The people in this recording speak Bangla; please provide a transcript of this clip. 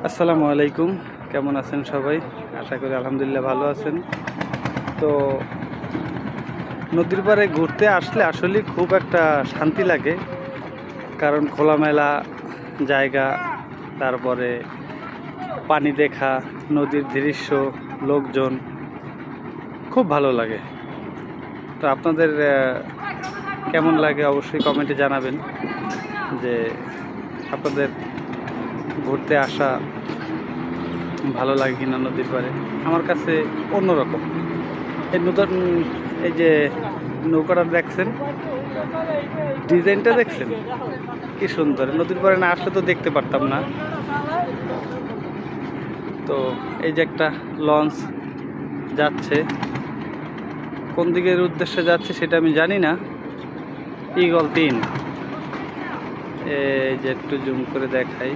আসসালামু আলাইকুম, কেমন আছেন সবাই? আশা করি আলহামদুলিল্লাহ ভালো আছেন। তো নদীর পাড়ে ঘুরতে আসলে আসলে খুব একটা শান্তি লাগে, কারণ খোলামেলা জায়গা, তারপরে পানি দেখা, নদীর দৃশ্য, লোকজন, খুব ভালো লাগে। তো আপনাদের কেমন লাগে অবশ্যই কমেন্টে জানাবেন যে আপনাদের ঘুরতে আসা ভালো লাগে কিনা নদীর পাড়ে। আমার কাছে অন্যরকম। এই নতুন এই যে নৌকাটা দেখছেন, ডিজাইনটা দেখছেন কি সুন্দর। নদীর পাড়ে না আসলে তো দেখতে পারতাম না। তো এই যে একটা লঞ্চ যাচ্ছে, কোন দিকের উদ্দেশ্যে যাচ্ছে সেটা আমি জানি না। ঈগল 3, এই যে একটু জুম করে দেখাই।